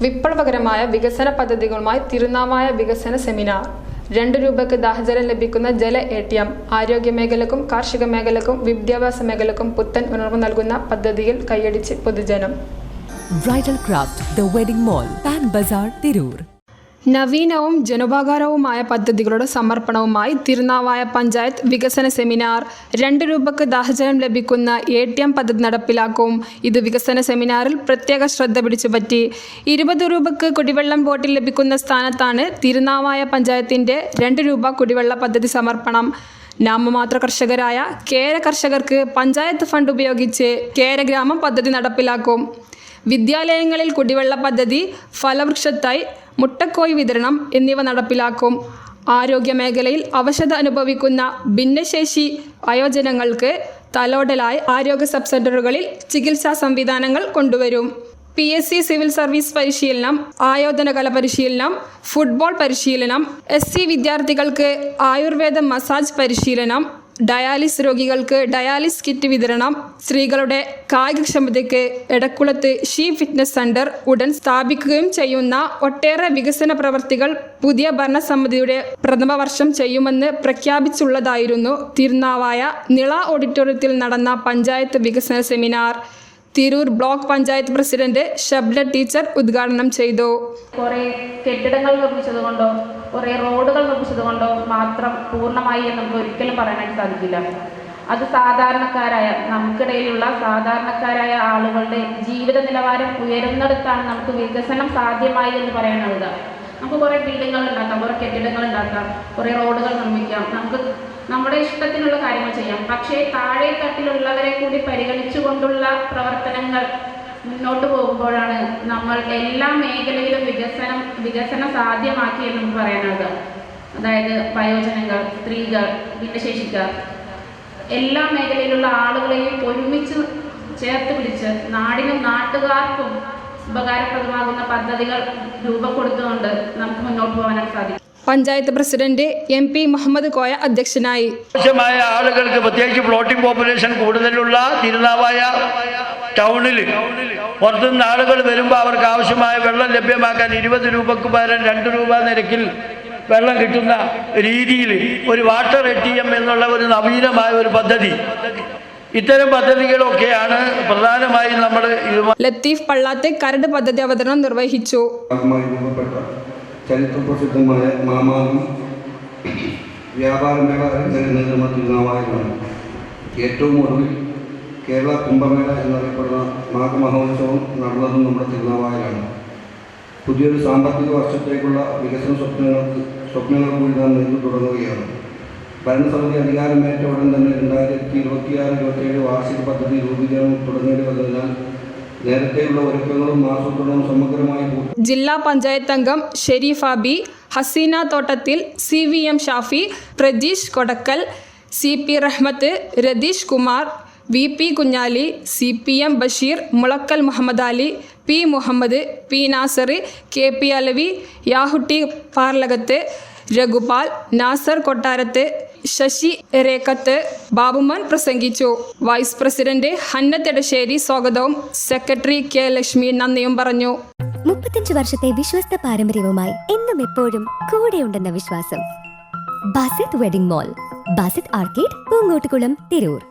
വിപ്ലവകരമായ വികസന പദ്ധതികളുമായി തിരുനാവായ വികസന സെമിനാർ. 2 രൂപയ്ക്ക് ദാഹജലം ലഭിക്കുന്ന ജല ATM. ആരോഗ്യ മേഖലക്കും കാർഷിക മേഖലക്കും വിദ്യാഭ്യാസ മേഖലക്കും പുത്തൻ ഉണർവ് നൽകുന്ന പദ്ധതിയിൽ കൈയടിച്ച് പൊതുജനം. Bridal craft the wedding mall, Pan Bazaar, Tirur. നവീനവും ജനോപകാരവുമായ പദ്ധതികളുടെ സമർപ്പണവുമായി തിരുനാവായ പഞ്ചായത്ത് വികസന സെമിനാർ. 2 രൂപയ്ക്ക് ദാഹജലം ലഭിക്കുന്ന ATM പദ്ധതി നടപ്പിലാക്കും. ഇത് വികസന സെമിനാറിൽ പ്രത്യേക ശ്രദ്ധ പിടിച്ചുപറ്റി. 20 രൂപയ്ക്ക് കുടിവെള്ളം ബോട്ടിൽ ലഭിക്കുന്ന സ്ഥാനത്താണ് തിരുനാവായ പഞ്ചായത്തിൻ്റെ 2 രൂപ കുടിവെള്ള പദ്ധതി സമർപ്പണം. നാമമാത്ര കർഷകരായ കേര കർഷകർക്ക് പഞ്ചായത്ത് ഫണ്ട് ഉപയോഗിച്ച് കേരഗ്രാമം പദ്ധതി നടപ്പിലാക്കും. വിദ്യാലയങ്ങളിൽ കുടിവെള്ള പദ്ധതി, ഫലവൃക്ഷത്തൈ, മുട്ടക്കോഴി വിതരണം എന്നിവ നടപ്പിലാക്കും. ആരോഗ്യ മേഖലയിൽ അവശത അനുഭവിക്കുന്ന ഭിന്നശേഷി വയോജനങ്ങൾക്ക് തലോടലായി ആരോഗ്യ സബ് സെൻ്ററുകളിൽ ചികിത്സാ സംവിധാനങ്ങൾ കൊണ്ടുവരും. PSC സിവിൽ സർവീസ് പരിശീലനം, ആയോധന കല പരിശീലനം, ഫുട്ബോൾ പരിശീലനം, SC വിദ്യാർത്ഥികൾക്ക് ആയുർവേദ മസാജ് പരിശീലനം, ഡയാലിസ് രോഗികൾക്ക് ഡയാലിസ് കിറ്റ് വിതരണം. സ്ത്രീകളുടെ കായികക്ഷമതയ്ക്ക് എടക്കുളത്ത് ഷീ ഫിറ്റ്നസ് സെൻ്റർ ഉടൻ സ്ഥാപിക്കുകയും ചെയ്യുന്ന ഒട്ടേറെ വികസന പ്രവർത്തികൾ പുതിയ ഭരണസമിതിയുടെ പ്രഥമ വർഷം ചെയ്യുമെന്ന് പ്രഖ്യാപിച്ചുള്ളതായിരുന്നു തിരുനാവായ നിള ഓഡിറ്റോറിയത്തിൽ നടന്ന പഞ്ചായത്ത് വികസന seminar. Tirur block panchayat president Shabna teacher ഉദ്ഘാടനം ചെയ്തു. കുറേ കെട്ടിടങ്ങൾ നിർമ്മിച്ചതുകൊണ്ടോ കുറേ റോഡുകൾ നിർമ്മിച്ചതുകൊണ്ടോ മാത്രം പൂർണ്ണമായി നമുക്ക് ഒരിക്കലും പറയാനായിട്ട് സാധിക്കില്ല. അത് സാധാരണക്കാരായ നമുക്കിടയിലുള്ള സാധാരണക്കാരായ ആളുകളുടെ ജീവിത നിലവാരം ഉയരുന്നിടത്താണ് നമുക്ക് വികസനം സാധ്യമായി എന്ന് പറയാനുള്ളത്. നമുക്ക് കുറേ ബിൽഡിങ്ങുകൾ ഉണ്ടാക്കാം, കുറേ കെട്ടിടങ്ങൾ ഉണ്ടാക്കാം, കുറേ റോഡുകൾ നിർമ്മിക്കാം, നമുക്ക് നമ്മുടെ ഇഷ്ടത്തിനുള്ള കാര്യങ്ങൾ ചെയ്യാം. പക്ഷേ താഴെ തട്ടിലുള്ളവരെ കൂടി പരിഗണിച്ചുകൊണ്ടുള്ള പ്രവർത്തനങ്ങൾ മുന്നോട്ട് പോകുമ്പോഴാണ് നമ്മൾ എല്ലാ മേഖലയിലും വികസനം സാധ്യമാക്കി എന്ന് നമുക്ക് പറയാനുള്ളത്. അതായത് വയോജനങ്ങൾ, സ്ത്രീകൾ, ഭിന്നശേഷിക്കാർ, എല്ലാ മേഖലയിലുള്ള ആളുകളെയും ഒരുമിച്ച് ചേർത്ത് പിടിച്ച് നാടിനും നാട്ടുകാർക്കും ഉപകാരപ്രദമാകുന്ന പദ്ധതികൾ രൂപം കൊടുത്തുകൊണ്ട് നമുക്ക് മുന്നോട്ട് പോകാനായിട്ട് സാധിക്കും. പഞ്ചായത്ത് പ്രസിഡന്റ് MP മുഹമ്മദ് കോയ അധ്യക്ഷനായി. ആവശ്യമായ ആളുകൾക്ക് പ്രത്യേകിച്ച് ഫ്ലോട്ടിംഗ് പോപ്പുലേഷൻ കൂടുതലുള്ള തിരുനാവായ ടൗണിൽ പുറത്തുനിന്ന് ആളുകൾ വരുമ്പോൾ അവർക്ക് ആവശ്യമായ വെള്ളം ലഭ്യമാക്കാൻ 20 രൂപക്ക് പകരം 2 രൂപ നിരക്കിൽ വെള്ളം കിട്ടുന്ന രീതിയിൽ ഒരു വാട്ടർ ATM എന്നുള്ള ഒരു നവീനമായ ഒരു പദ്ധതി, ഇത്തരം പദ്ധതികളൊക്കെയാണ് പ്രധാനമായും നമ്മൾ. ലത്തീഫ് പള്ളാത്തെ കരട് പദ്ധതി അവതരണം നിർവഹിച്ചു. ചരിത്രപ്രസിദ്ധമായ മാമാങ്കം വ്യാപാരമേള നേരിടുന്ന തിരുനാവായയാണ്. ഏറ്റവും ഒടുവിൽ കേരള കുംഭമേള എന്നറിയപ്പെടുന്ന മാഘമഹോത്സവം നടന്നതും നമ്മുടെ തിരുനാവായലാണ്. പുതിയൊരു സാമ്പത്തിക വർഷത്തേക്കുള്ള വികസന സ്വപ്നങ്ങൾ കൂടി നാം നേരിട്ട് തുടങ്ങുകയാണ്. ഭരണസമിതി അധികാരമേറ്റ ഉടൻ തന്നെ 2026-27 വാർഷിക പദ്ധതി രൂപീകരണം തുടങ്ങേണ്ടി വന്നതിനാൽ നേരത്തെയുള്ള ഒരുക്കങ്ങളും ആസൂത്രണവും സമഗ്രമായി. ജില്ലാ പഞ്ചായത്ത് അംഗം ഷെരീഫ ബി, ഹസീന തോട്ടത്തിൽ, CVM ഷാഫി, പ്രജീഷ് കൊടക്കൽ, CP റഹ്മത്ത്, Ratheesh Kumar, VP Kunjali, CPM Basheer, Mulakkal Muhammad Ali, P Muhammad, P Nasar, KP Alavi, Yahutty പാർലകത്ത്, Raghupal, Nasar Kottarath, Sasi എരേക്കത്ത്, ബാബുമാൻ പ്രസംഗിച്ചു. വൈസ് പ്രസിഡന്റ് ഹന്നത്ത് എടശ്ശേരി സ്വാഗതവും സെക്രട്ടറി K ലക്ഷ്മി നന്ദിയും പറഞ്ഞു. 35 വർഷത്തെ വിശ്വസ്ത പാരമ്പര്യവുമായി എന്നും എപ്പോഴും കൂടെയുണ്ടെന്ന വിശ്വാസം. Basith wedding mall, Basith arcade, Poonkottukulam, Tirur.